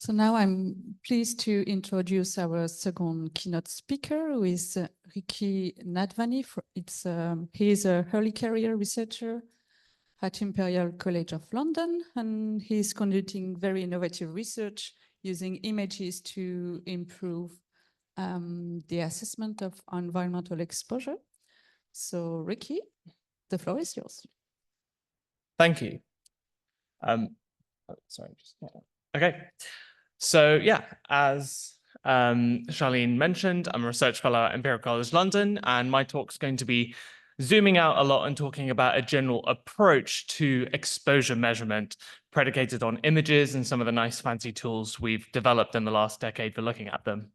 So now I'm pleased to introduce our second keynote speaker, who is Ricky Nathvani. He is an early career researcher at Imperial College of London, and he's conducting very innovative research using images to improve the assessment of environmental exposure. So Ricky, the floor is yours. Thank you. Okay. So yeah, as Charlene mentioned, I'm a research fellow at Imperial College London, and my talk's going to be zooming out a lot and talking about a general approach to exposure measurement predicated on images and some of the nice fancy tools we've developed in the last decade for looking at them.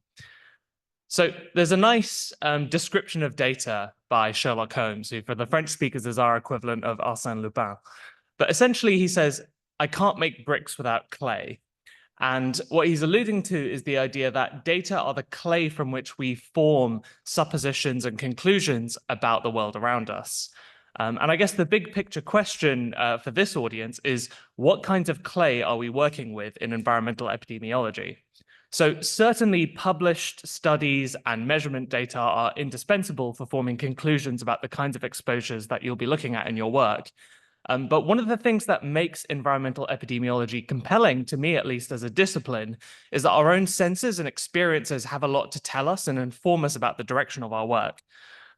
So there's a nice description of data by Sherlock Holmes, who for the French speakers is our equivalent of Arsène Lupin. But essentially he says, I can't make bricks without clay. And what he's alluding to is the idea that data are the clay from which we form suppositions and conclusions about the world around us. And I guess the big picture question for this audience is, what kinds of clay are we working with in environmental epidemiology? So certainly published studies and measurement data are indispensable for forming conclusions about the kinds of exposures that you'll be looking at in your work. But one of the things that makes environmental epidemiology compelling, to me at least as a discipline, is that our own senses and experiences have a lot to tell us and inform us about the direction of our work.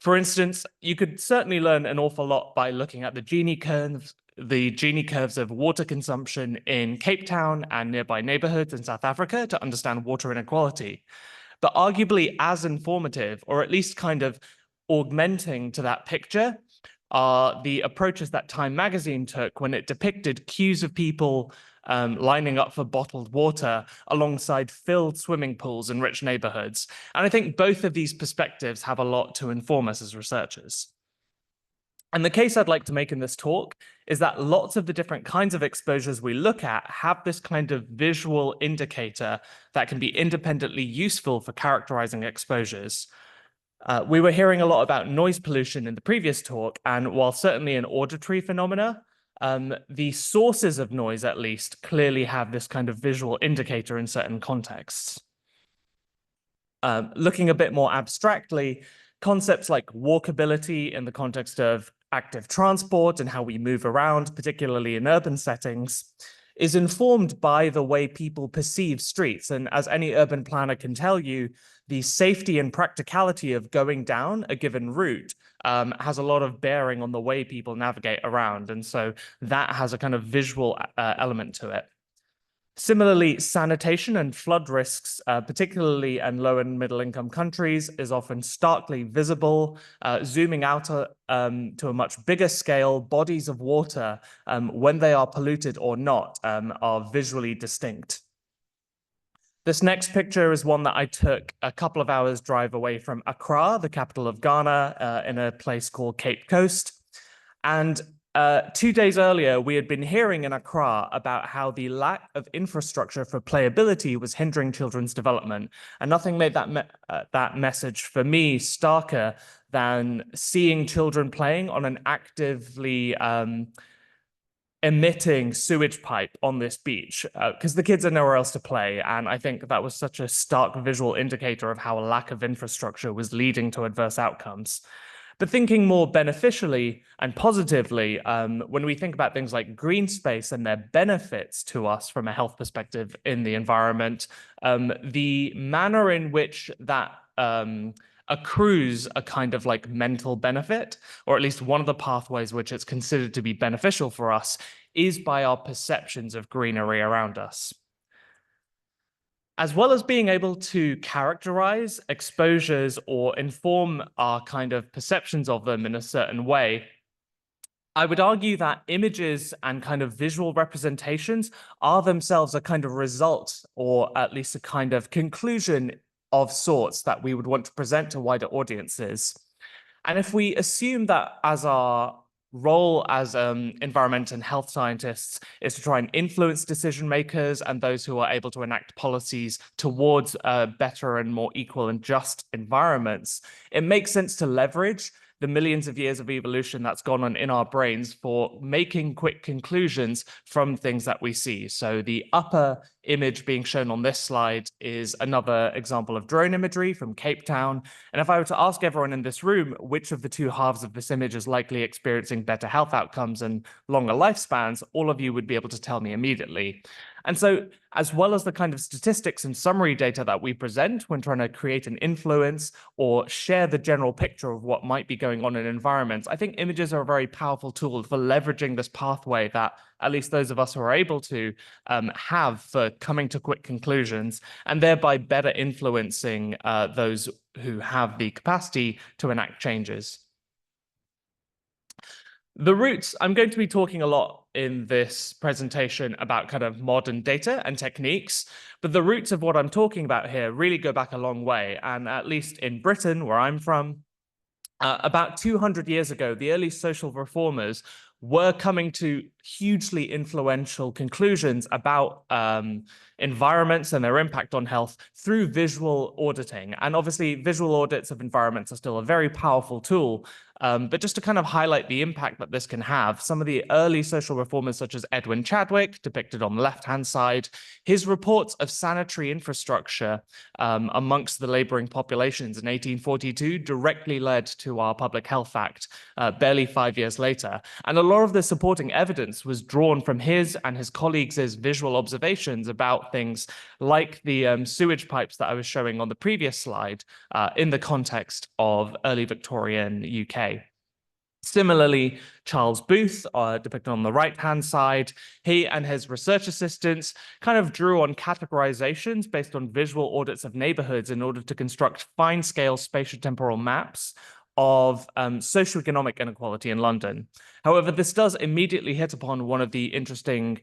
For instance, you could certainly learn an awful lot by looking at the Gini curves of water consumption in Cape Town and nearby neighborhoods in South Africa to understand water inequality. But arguably as informative, or at least kind of augmenting to that picture, are the approaches that Time magazine took when it depicted queues of people lining up for bottled water alongside filled swimming pools in rich neighborhoods. And I think both of these perspectives have a lot to inform us as researchers. And the case I'd like to make in this talk is that lots of the different kinds of exposures we look at have this kind of visual indicator that can be independently useful for characterizing exposures. We were hearing a lot about noise pollution in the previous talk, and while certainly an auditory phenomena, the sources of noise, at least, clearly have this kind of visual indicator in certain contexts. Looking a bit more abstractly, concepts like walkability in the context of active transport and how we move around, particularly in urban settings, is informed by the way people perceive streets. And as any urban planner can tell you, the safety and practicality of going down a given route has a lot of bearing on the way people navigate around. And so that has a kind of visual element to it. Similarly, sanitation and flood risks, particularly in low and middle income countries, is often starkly visible. Zooming out to a much bigger scale, bodies of water, when they are polluted or not, are visually distinct. This next picture is one that I took a couple of hours drive away from Accra, the capital of Ghana, in a place called Cape Coast. And 2 days earlier, we had been hearing in Accra about how the lack of infrastructure for playability was hindering children's development. And nothing made that message for me starker than seeing children playing on an actively emitting sewage pipe on this beach, because the kids are nowhere else to play. And I think that was such a stark visual indicator of how a lack of infrastructure was leading to adverse outcomes. But thinking more beneficially and positively, when we think about things like green space and their benefits to us from a health perspective in the environment, the manner in which that accrues a kind of like mental benefit, or at least one of the pathways which it's considered to be beneficial for us, is by our perceptions of greenery around us. As well as being able to characterize exposures or inform our kind of perceptions of them in a certain way, I would argue that images and kind of visual representations are themselves a kind of result, or at least a kind of conclusion of sorts that we would want to present to wider audiences. And if we assume that as our role as environment and health scientists is to try and influence decision makers and those who are able to enact policies towards better and more equal and just environments, it makes sense to leverage the millions of years of evolution that's gone on in our brains for making quick conclusions from things that we see. So the upper image being shown on this slide is another example of drone imagery from Cape Town. And if I were to ask everyone in this room which of the two halves of this image is likely experiencing better health outcomes and longer lifespans, all of you would be able to tell me immediately. And so, as well as the kind of statistics and summary data that we present when trying to create an influence or share the general picture of what might be going on in environments, I think images are a very powerful tool for leveraging this pathway that at least those of us who are able to have for coming to quick conclusions, and thereby better influencing those who have the capacity to enact changes. The roots, I'm going to be talking a lot in this presentation about kind of modern data and techniques, but the roots of what I'm talking about here really go back a long way. And at least in Britain, where I'm from, about 200 years ago, the early social reformers were coming to hugely influential conclusions about environments and their impact on health through visual auditing. And obviously, visual audits of environments are still a very powerful tool. But just to kind of highlight the impact that this can have, some of the early social reformers, such as Edwin Chadwick, depicted on the left-hand side, his reports of sanitary infrastructure amongst the laboring populations in 1842 directly led to our Public Health Act barely 5 years later. And a lot of the supporting evidence was drawn from his and his colleagues' visual observations about things like the sewage pipes that I was showing on the previous slide in the context of early Victorian UK. Similarly, Charles Booth, depicted on the right-hand side, he and his research assistants kind of drew on categorizations based on visual audits of neighborhoods in order to construct fine-scale spatiotemporal maps of socioeconomic inequality in London. However, this does immediately hit upon one of the interesting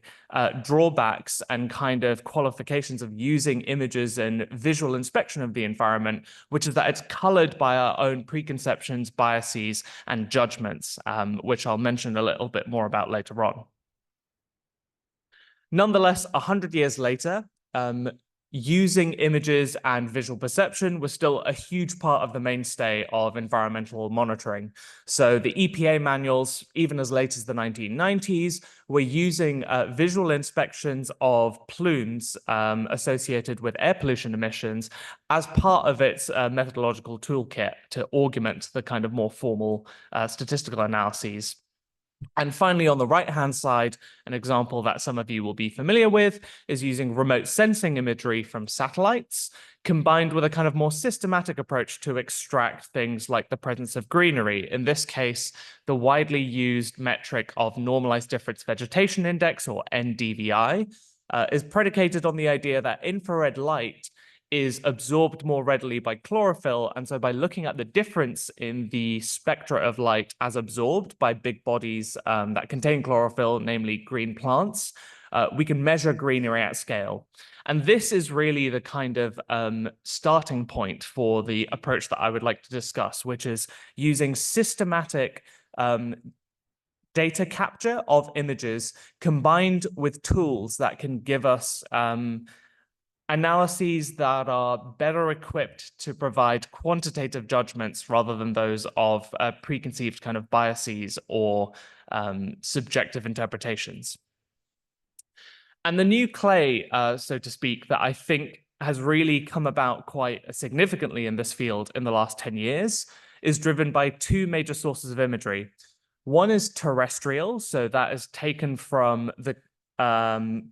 drawbacks and kind of qualifications of using images and visual inspection of the environment, which is that it's colored by our own preconceptions, biases, and judgments, which I'll mention a little bit more about later on. Nonetheless, 100 years later, using images and visual perception was still a huge part of the mainstay of environmental monitoring. So the EPA manuals, even as late as the 1990s, were using visual inspections of plumes associated with air pollution emissions as part of its methodological toolkit to augment the kind of more formal statistical analyses. And finally, on the right-hand side, an example that some of you will be familiar with is using remote sensing imagery from satellites, combined with a kind of more systematic approach to extract things like the presence of greenery. In this case, the widely used metric of normalized difference vegetation index, or NDVI, is predicated on the idea that infrared light is absorbed more readily by chlorophyll. And so by looking at the difference in the spectra of light as absorbed by big bodies that contain chlorophyll, namely green plants, we can measure greenery at scale. And this is really the kind of starting point for the approach that I would like to discuss, which is using systematic data capture of images combined with tools that can give us analyses that are better equipped to provide quantitative judgments rather than those of preconceived kind of biases or subjective interpretations. And the new clay, so to speak, that I think has really come about quite significantly in this field in the last 10 years is driven by two major sources of imagery. One is terrestrial, so that is taken from the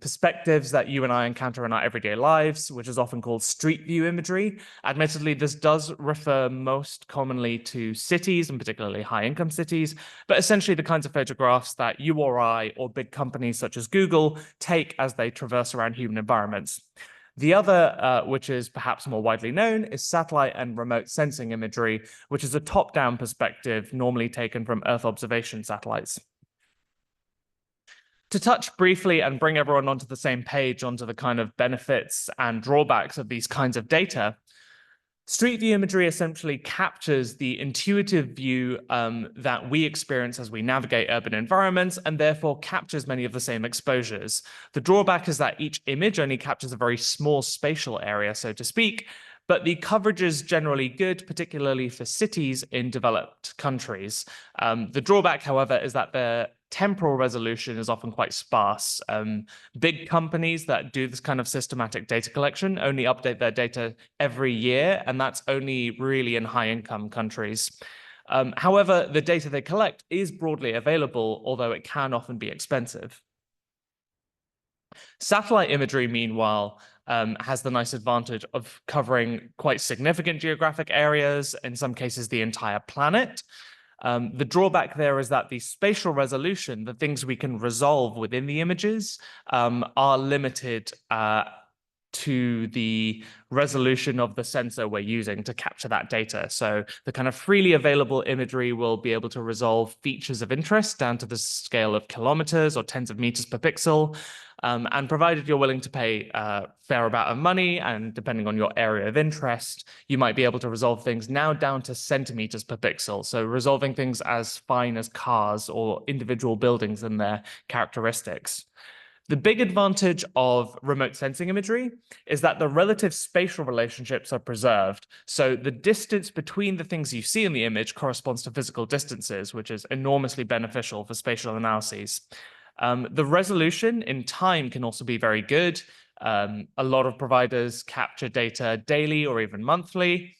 perspectives that you and I encounter in our everyday lives, which is often called street view imagery. Admittedly, this does refer most commonly to cities, and particularly high-income cities, but essentially the kinds of photographs that you or I or big companies such as Google take as they traverse around human environments. The other, which is perhaps more widely known, is satellite and remote sensing imagery, which is a top-down perspective normally taken from Earth observation satellites. To touch briefly and bring everyone onto the same page, onto the kind of benefits and drawbacks of these kinds of data, street view imagery essentially captures the intuitive view that we experience as we navigate urban environments, and therefore captures many of the same exposures. The drawback is that each image only captures a very small spatial area, so to speak, but the coverage is generally good, particularly for cities in developed countries. The drawback, however, is that the temporal resolution is often quite sparse. Big companies that do this kind of systematic data collection only update their data every year, and that's only really in high-income countries. However, the data they collect is broadly available, although it can often be expensive. Satellite imagery, meanwhile, has the nice advantage of covering quite significant geographic areas, in some cases the entire planet. The drawback there is that the spatial resolution, the things we can resolve within the images, are limited to the resolution of the sensor we're using to capture that data. So the kind of freely available imagery will be able to resolve features of interest down to the scale of kilometers or tens of meters per pixel. And provided you're willing to pay a fair amount of money, and depending on your area of interest, you might be able to resolve things now down to centimeters per pixel. So resolving things as fine as cars or individual buildings and their characteristics. The big advantage of remote sensing imagery is that the relative spatial relationships are preserved. So the distance between the things you see in the image corresponds to physical distances, which is enormously beneficial for spatial analyses. The resolution in time can also be very good. A lot of providers capture data daily or even monthly.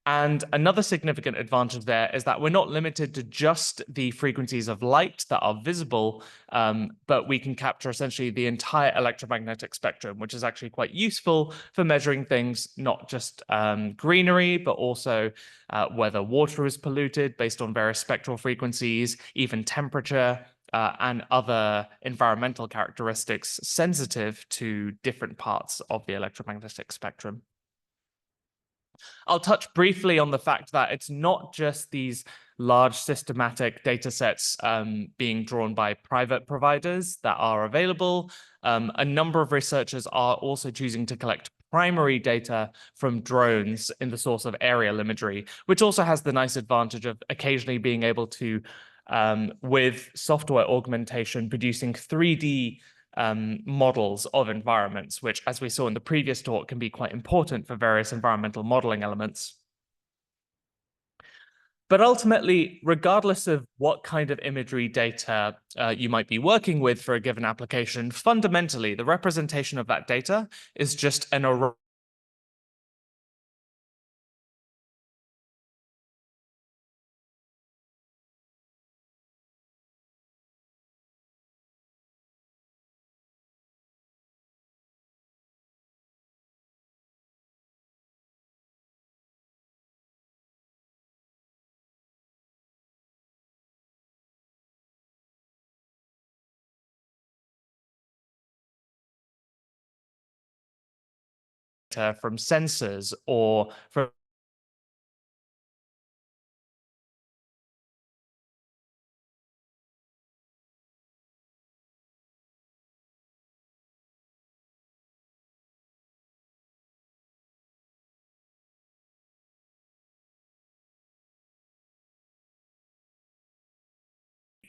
And another significant advantage there is that we're not limited to just the frequencies of light that are visible, but we can capture essentially the entire electromagnetic spectrum, which is actually quite useful for measuring things, not just greenery, but also whether water is polluted based on various spectral frequencies, even temperature, and other environmental characteristics sensitive to different parts of the electromagnetic spectrum. I'll touch briefly on the fact that it's not just these large systematic data sets being drawn by private providers that are available. A number of researchers are also choosing to collect primary data from drones in the source of aerial imagery, which also has the nice advantage of occasionally being able to, with software augmentation, producing 3D models of environments, which, as we saw in the previous talk, can be quite important for various environmental modeling elements. But ultimately, regardless of what kind of imagery data you might be working with for a given application, fundamentally, the representation of that data is just an array from sensors or from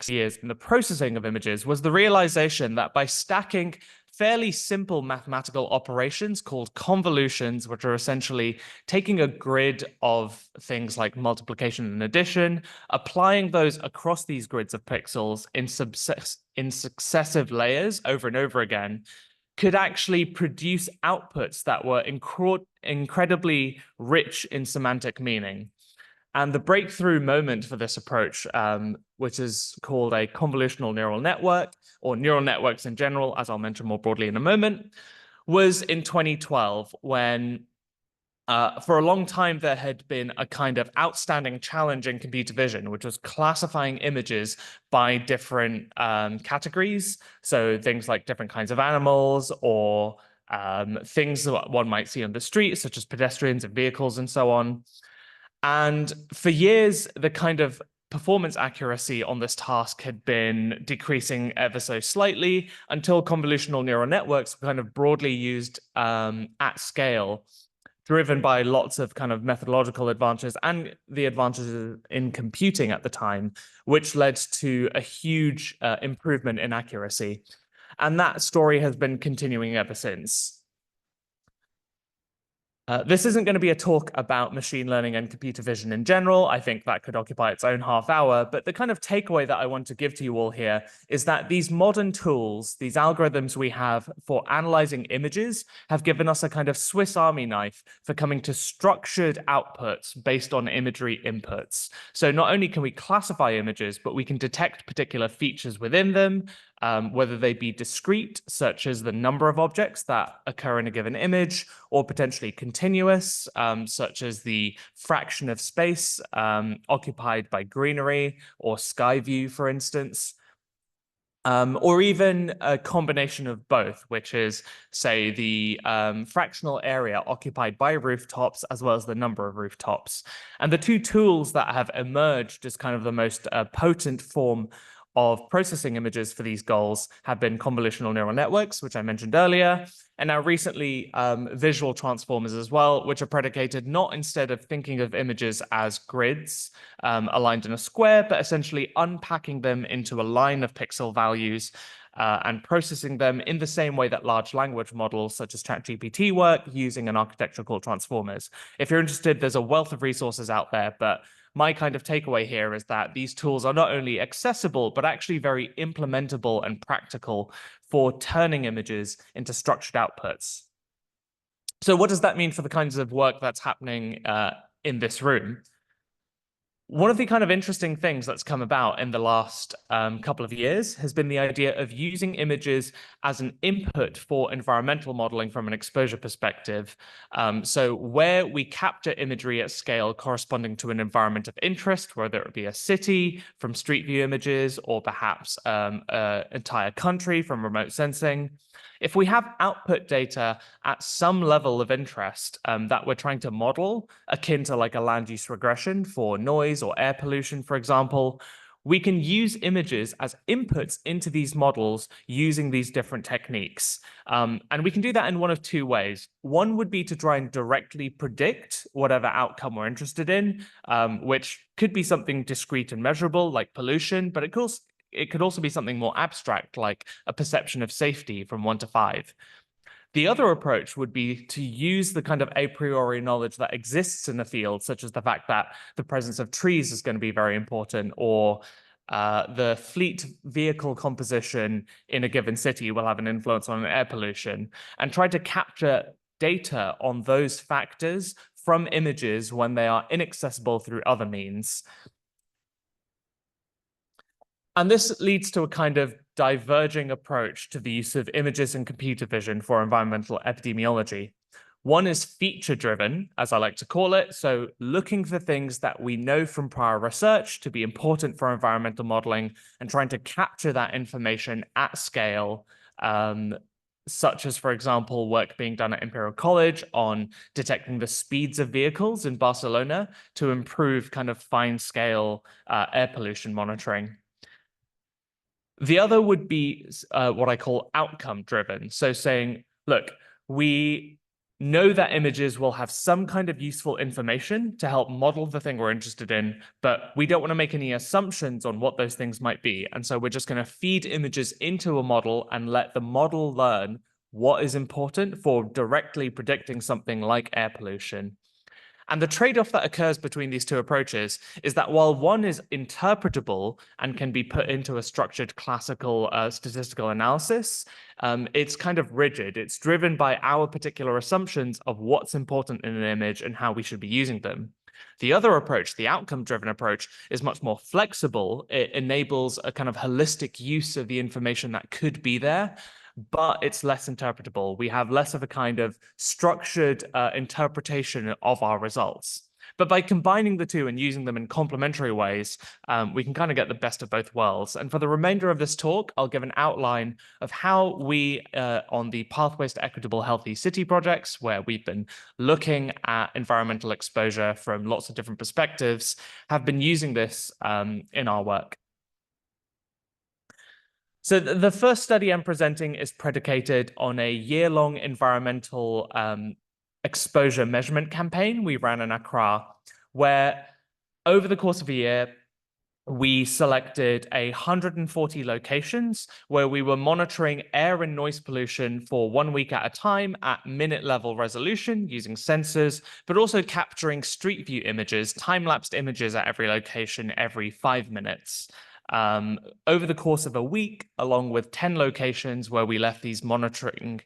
years in the processing of images was the realization that by stacking fairly simple mathematical operations called convolutions, which are essentially taking a grid of things like multiplication and addition, applying those across these grids of pixels in successive layers over and over again, could actually produce outputs that were incredibly rich in semantic meaning. And the breakthrough moment for this approach, which is called a convolutional neural network, or neural networks in general, as I'll mention more broadly in a moment, was in 2012, when for a long time there had been a kind of outstanding challenge in computer vision, which was classifying images by different categories. So things like different kinds of animals, or things that one might see on the street, such as pedestrians and vehicles and so on. And for years, the kind of performance accuracy on this task had been decreasing ever so slightly until convolutional neural networks were kind of broadly used at scale, driven by lots of kind of methodological advantages and the advantages in computing at the time, which led to a huge improvement in accuracy. And that story has been continuing ever since. This isn't going to be a talk about machine learning and computer vision in general. I think that could occupy its own half hour. But the kind of takeaway that I want to give to you all here is that these modern tools, these algorithms we have for analyzing images, have given us a kind of Swiss Army knife for coming to structured outputs based on imagery inputs. So not only can we classify images, but we can detect particular features within them, whether they be discrete, such as the number of objects that occur in a given image, or potentially continuous, such as the fraction of space occupied by greenery or sky view, for instance. Or even a combination of both, which is, say, the fractional area occupied by rooftops as well as the number of rooftops. And the two tools that have emerged as kind of the most potent form of processing images for these goals have been convolutional neural networks, which I mentioned earlier, and now recently visual transformers as well, which are predicated not instead of thinking of images as grids aligned in a square, but essentially unpacking them into a line of pixel values and processing them in the same way that large language models such as ChatGPT work, using an architecture called transformers. If you're interested, there's a wealth of resources out there, but my kind of takeaway here is that these tools are not only accessible, but actually very implementable and practical for turning images into structured outputs. So what does that mean for the kinds of work that's happening in this room? One of the kind of interesting things that's come about in the last couple of years has been the idea of using images as an input for environmental modeling from an exposure perspective. So where we capture imagery at scale corresponding to an environment of interest, whether it be a city from street view images or perhaps an entire country from remote sensing. If we have output data at some level of interest that we're trying to model, akin to like a land use regression for noise or air pollution, for example, we can use images as inputs into these models using these different techniques. And we can do that in one of two ways. One would be to try and directly predict whatever outcome we're interested in, which could be something discrete and measurable like pollution, but it could also be something more abstract, like a perception of safety from 1 to 5. The other approach would be to use the kind of a priori knowledge that exists in the field, such as the fact that the presence of trees is going to be very important, or the fleet vehicle composition in a given city will have an influence on air pollution, and try to capture data on those factors from images when they are inaccessible through other means. And this leads to a kind of diverging approach to the use of images and computer vision for environmental epidemiology. One is feature-driven, as I like to call it, so looking for things that we know from prior research to be important for environmental modeling and trying to capture that information at scale, such as, for example, work being done at Imperial College on detecting the speeds of vehicles in Barcelona to improve kind of fine-scale air pollution monitoring. The other would be what I call outcome driven. So saying, look, we know that images will have some kind of useful information to help model the thing we're interested in, but we don't want to make any assumptions on what those things might be. And so we're just going to feed images into a model and let the model learn what is important for directly predicting something like air pollution. And the trade-off that occurs between these two approaches is that while one is interpretable and can be put into a structured classical statistical analysis, it's kind of rigid. It's driven by our particular assumptions of what's important in an image and how we should be using them. The other approach, the outcome-driven approach, is much more flexible. It enables a kind of holistic use of the information that could be there, but it's less interpretable. We have less of a kind of structured interpretation of our results. But by combining the two and using them in complementary ways, we can kind of get the best of both worlds. And for the remainder of this talk, I'll give an outline of how we, on the Pathways to Equitable Healthy City projects, where we've been looking at environmental exposure from lots of different perspectives, have been using this in our work. So the first study I'm presenting is predicated on a year-long environmental exposure measurement campaign we ran in Accra, where over the course of a year, we selected 140 locations where we were monitoring air and noise pollution for 1 week at a time at minute level resolution using sensors, but also capturing street view images, time-lapsed images at every location every 5 minutes. Over the course of a week, along with 10 locations where we left these monitoring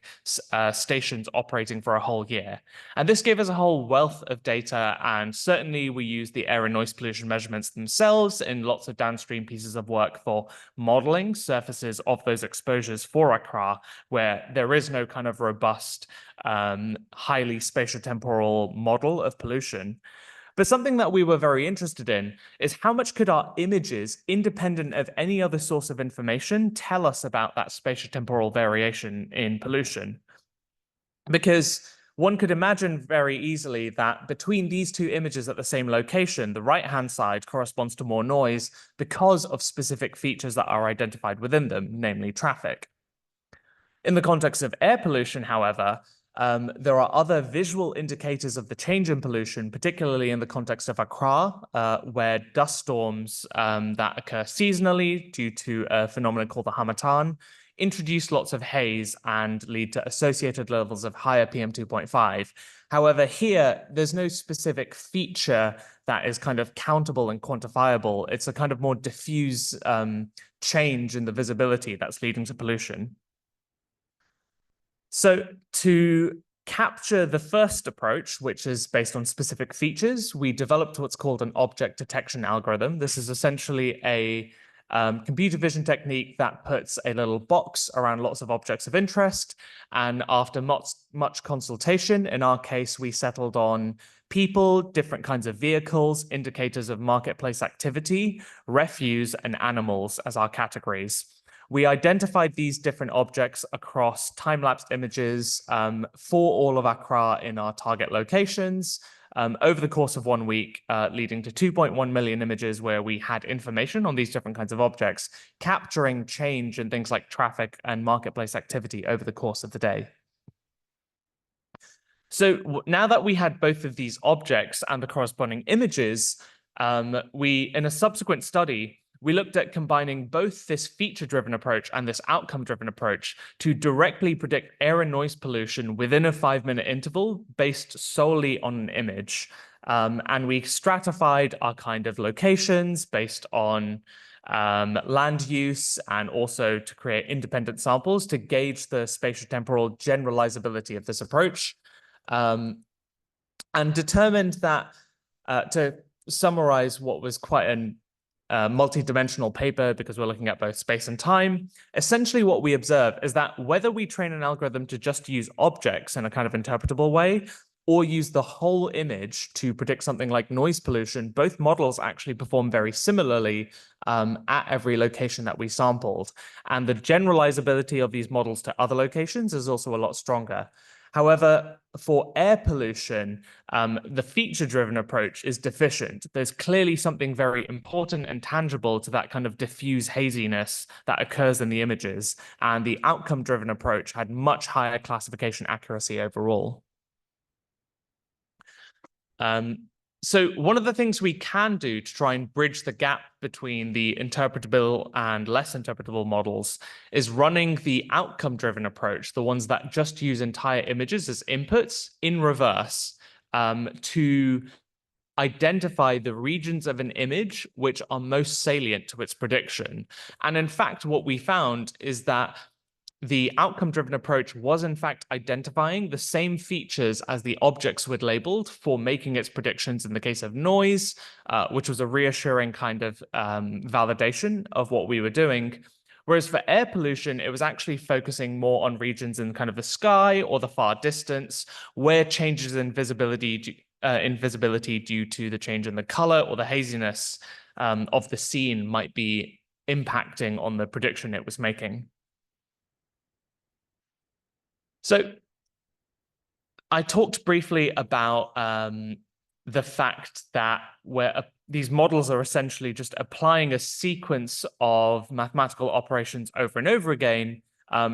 stations operating for a whole year. And this gave us a whole wealth of data, and certainly we used the air and noise pollution measurements themselves in lots of downstream pieces of work for modeling surfaces of those exposures for Accra, where there is no kind of robust, highly spatiotemporal model of pollution. But something that we were very interested in is how much could our images, independent of any other source of information, tell us about that spatiotemporal variation in pollution? Because one could imagine very easily that between these two images at the same location, the right-hand side corresponds to more noise because of specific features that are identified within them, namely traffic. In the context of air pollution, however, there are other visual indicators of the change in pollution, particularly in the context of Accra, where dust storms that occur seasonally due to a phenomenon called the Harmattan introduce lots of haze and lead to associated levels of higher PM2.5. However, here, there's no specific feature that is kind of countable and quantifiable. It's a kind of more diffuse change in the visibility that's leading to pollution. So to capture the first approach, which is based on specific features, we developed what's called an object detection algorithm. This is essentially a computer vision technique that puts a little box around lots of objects of interest. And after much consultation, in our case, we settled on people, different kinds of vehicles, indicators of marketplace activity, refuse, and animals as our categories. We identified these different objects across time-lapsed images for all of Accra in our target locations over the course of 1 week, leading to 2.1 million images where we had information on these different kinds of objects, capturing change in things like traffic and marketplace activity over the course of the day. So now that we had both of these objects and the corresponding images, in a subsequent study, we looked at combining both this feature-driven approach and this outcome-driven approach to directly predict air and noise pollution within a 5-minute interval based solely on an image. And we stratified our kind of locations based on land use and also to create independent samples to gauge the spatiotemporal generalizability of this approach. And determined that, to summarize what was quite an multi-dimensional paper because we're looking at both space and time. Essentially, what we observe is that whether we train an algorithm to just use objects in a kind of interpretable way or use the whole image to predict something like noise pollution, both models actually perform very similarly at every location that we sampled. And the generalizability of these models to other locations is also a lot stronger. However, for air pollution, the feature-driven approach is deficient. There's clearly something very important and tangible to that kind of diffuse haziness that occurs in the images, and the outcome-driven approach had much higher classification accuracy overall. So one of the things we can do to try and bridge the gap between the interpretable and less interpretable models is running the outcome-driven approach, the ones that just use entire images as inputs, in reverse, to identify the regions of an image which are most salient to its prediction. And in fact, what we found is that the outcome-driven approach was in fact identifying the same features as the objects we'd labeled for making its predictions in the case of noise, which was a reassuring kind of validation of what we were doing. Whereas for air pollution, it was actually focusing more on regions in kind of the sky or the far distance, where changes in visibility due to the change in the color or the haziness of the scene might be impacting on the prediction it was making. So I talked briefly about the fact that these models are essentially just applying a sequence of mathematical operations over and over again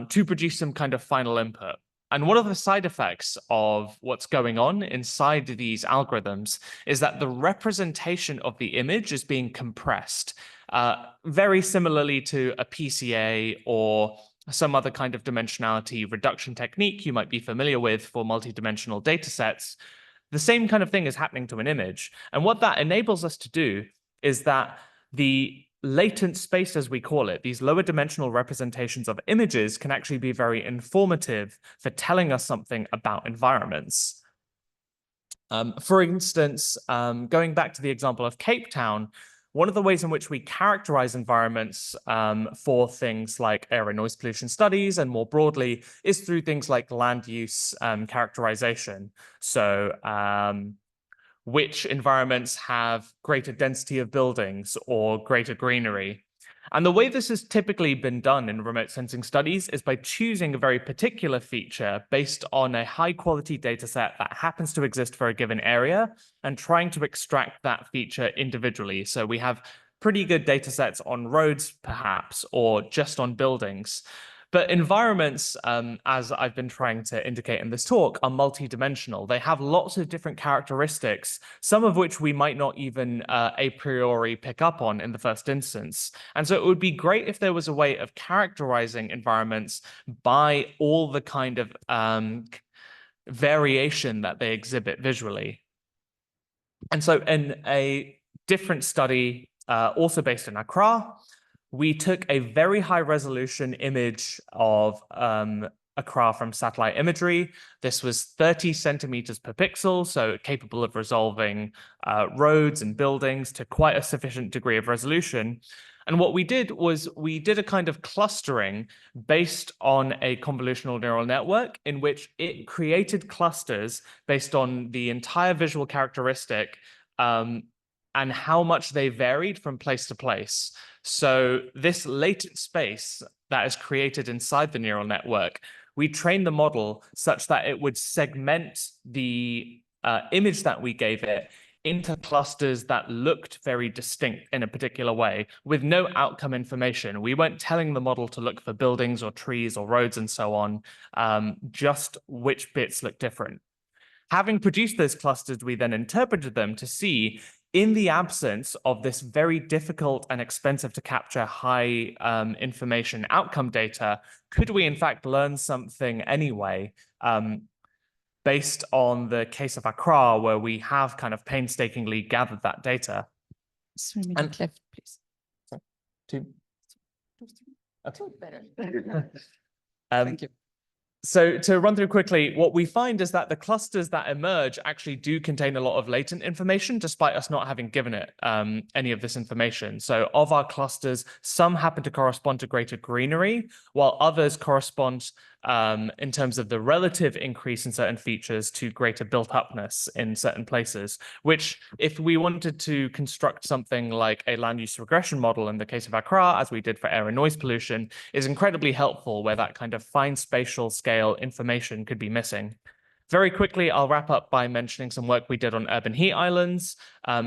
to produce some kind of final input. And one of the side effects of what's going on inside these algorithms is that the representation of the image is being compressed, very similarly to a PCA or some other kind of dimensionality reduction technique you might be familiar with for multidimensional data sets. The same kind of thing is happening to an image. And what that enables us to do is that the latent space, as we call it, these lower dimensional representations of images can actually be very informative for telling us something about environments. For instance, going back to the example of Cape Town, one of the ways in which we characterize environments for things like air and noise pollution studies and more broadly is through things like land use characterization. So which environments have greater density of buildings or greater greenery. And the way this has typically been done in remote sensing studies is by choosing a very particular feature based on a high quality data set that happens to exist for a given area and trying to extract that feature individually. So we have pretty good data sets on roads, perhaps, or just on buildings. But environments, as I've been trying to indicate in this talk, are multidimensional. They have lots of different characteristics, some of which we might not even a priori pick up on in the first instance. And so it would be great if there was a way of characterizing environments by all the kind of variation that they exhibit visually. And so in a different study, also based in Accra, we took a very high resolution image of Accra from satellite imagery. This was 30 centimeters per pixel, so capable of resolving roads and buildings to quite a sufficient degree of resolution. And what we did was we did a kind of clustering based on a convolutional neural network in which it created clusters based on the entire visual characteristic and how much they varied from place to place. So this latent space that is created inside the neural network, we trained the model such that it would segment the image that we gave it into clusters that looked very distinct in a particular way with no outcome information. We weren't telling the model to look for buildings or trees or roads and so on, just which bits look different. Having produced those clusters, we then interpreted them to see, in the absence of this very difficult and expensive to capture high information outcome data, could we in fact learn something anyway, based on the case of Accra, where we have kind of painstakingly gathered that data. 3 minutes left, please. Sorry, 2. Okay. Better. Thank you. So to run through quickly, what we find is that the clusters that emerge actually do contain a lot of latent information, despite us not having given it any of this information. So of our clusters, some happen to correspond to greater greenery, while others correspond in terms of the relative increase in certain features to greater built-upness in certain places, which if we wanted to construct something like a land use regression model in the case of Accra, as we did for air and noise pollution, is incredibly helpful where that kind of fine spatial scale information could be missing. Very quickly, I'll wrap up by mentioning some work we did on urban heat islands.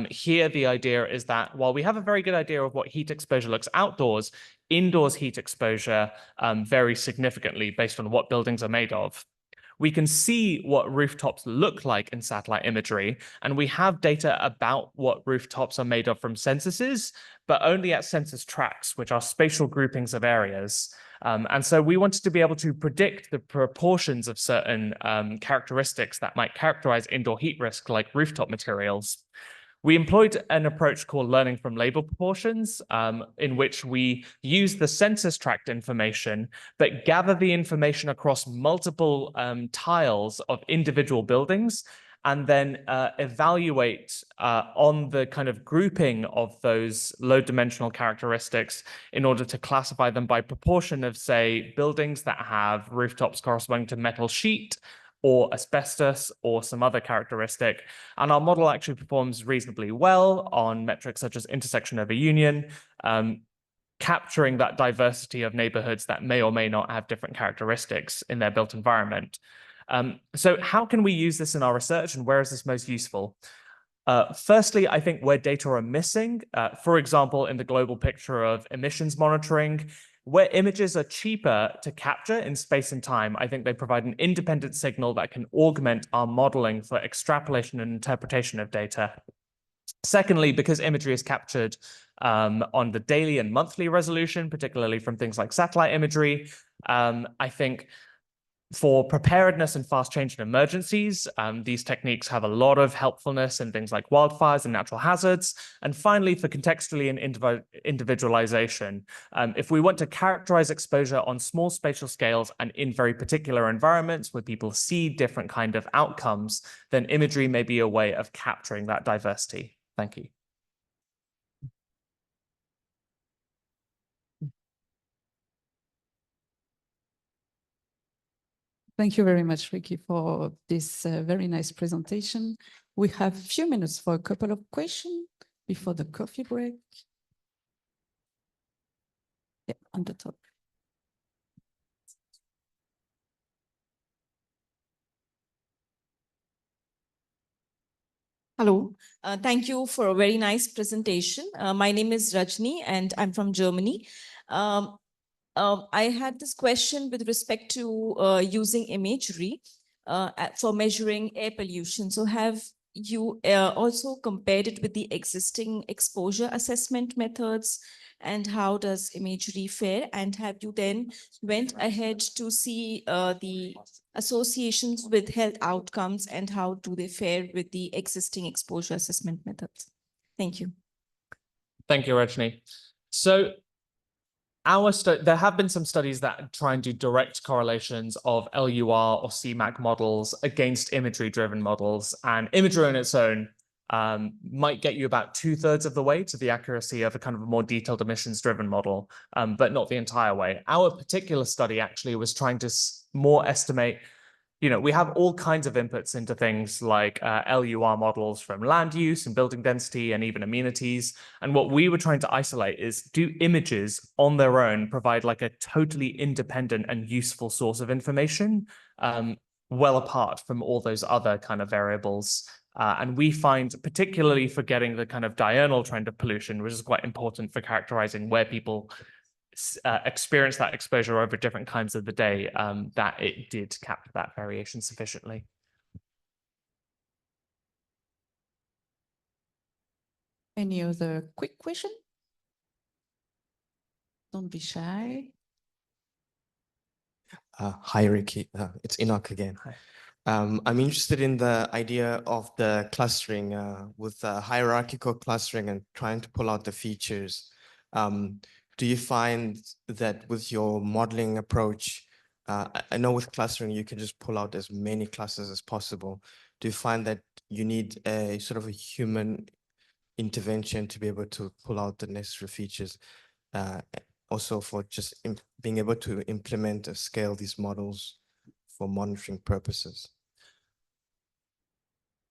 Here, the idea is that while we have a very good idea of what heat exposure looks outdoors, indoors heat exposure varies significantly based on what buildings are made of. We can see what rooftops look like in satellite imagery, and we have data about what rooftops are made of from censuses, but only at census tracts, which are spatial groupings of areas. And so we wanted to be able to predict the proportions of certain characteristics that might characterize indoor heat risk, like rooftop materials. We employed an approach called learning from label proportions, in which we use the census tract information, but gather the information across multiple tiles of individual buildings, and then evaluate on the kind of grouping of those low dimensional characteristics in order to classify them by proportion of, say, buildings that have rooftops corresponding to metal sheet, or asbestos, or some other characteristic. And our model actually performs reasonably well on metrics such as intersection over union, capturing that diversity of neighborhoods that may or may not have different characteristics in their built environment. So how can we use this in our research, and where is this most useful? Firstly, I think where data are missing, for example, in the global picture of emissions monitoring, Where images are cheaper to capture in space and time, I think they provide an independent signal that can augment our modeling for extrapolation and interpretation of data. Secondly, because imagery is captured on the daily and monthly resolution, particularly from things like satellite imagery, I think for preparedness and fast change in emergencies, these techniques have a lot of helpfulness in things like wildfires and natural hazards. And finally, for contextually and individualization, if we want to characterize exposure on small spatial scales and in very particular environments where people see different kind of outcomes, then imagery may be a way of capturing that diversity. Thank you. Thank you very much, Ricky, for this very nice presentation. We have a few minutes for a couple of questions before the coffee break. Yeah, on the top. Hello, thank you for a very nice presentation. My name is Rajni and I'm from Germany. I had this question with respect to using imagery for measuring air pollution. So have you also compared it with the existing exposure assessment methods, and how does imagery fare? And have you then went ahead to see the associations with health outcomes, and how do they fare with the existing exposure assessment methods? Thank you. Thank you, Rajni. So there have been some studies that try and do direct correlations of LUR or CMAC models against imagery-driven models, and imagery on its own might get you about 2/3 of the way to the accuracy of a kind of a more detailed emissions-driven model, but not the entire way. Our particular study actually was trying to more estimate, we have all kinds of inputs into things like LUR models from land use and building density and even amenities. And what we were trying to isolate is, do images on their own provide like a totally independent and useful source of information, well apart from all those other kind of variables? And we find, particularly for getting the kind of diurnal trend of pollution, which is quite important for characterizing where people experience that exposure over different times of the day, that it did capture that variation sufficiently. Any other quick question? Don't be shy. Hi, Ricky. It's Enoch again. Hi. I'm interested in the idea of the clustering with hierarchical clustering and trying to pull out the features. Do you find that with your modeling approach, I know with clustering, you can just pull out as many clusters as possible. Do you find that you need a sort of a human intervention to be able to pull out the necessary features? Also for just being able to implement or scale these models for monitoring purposes?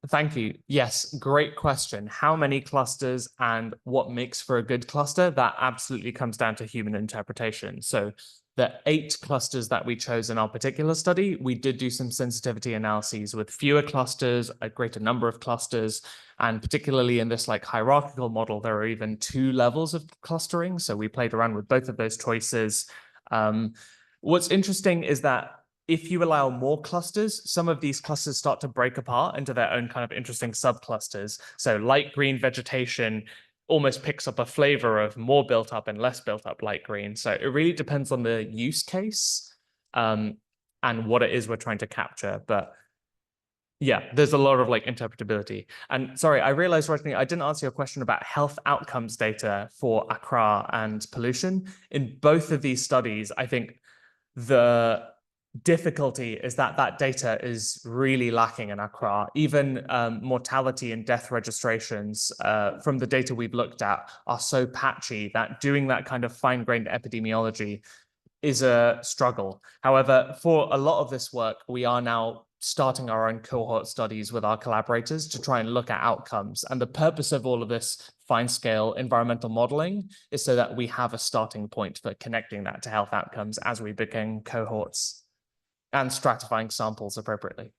Thank you. Yes, great question. How many clusters and what makes for a good cluster? That absolutely comes down to human interpretation. So the 8 clusters that we chose in our particular study, we did do some sensitivity analyses with fewer clusters, a greater number of clusters, and particularly in this like hierarchical model, there are even 2 levels of clustering. So we played around with both of those choices. What's interesting is that if you allow more clusters, some of these clusters start to break apart into their own kind of interesting subclusters. So light green vegetation almost picks up a flavor of more built up and less built up light green. So it really depends on the use case and what it is we're trying to capture. But yeah, there's a lot of like interpretability. And sorry, I realized, Rajni, I didn't answer your question about health outcomes data for Accra and pollution. In both of these studies, I think the difficulty is that that data is really lacking in Accra. Even mortality and death registrations from the data we've looked at are so patchy that doing that kind of fine-grained epidemiology is a struggle. However, for a lot of this work, we are now starting our own cohort studies with our collaborators to try and look at outcomes. And the purpose of all of this fine-scale environmental modeling is so that we have a starting point for connecting that to health outcomes as we begin cohorts and stratifying samples appropriately.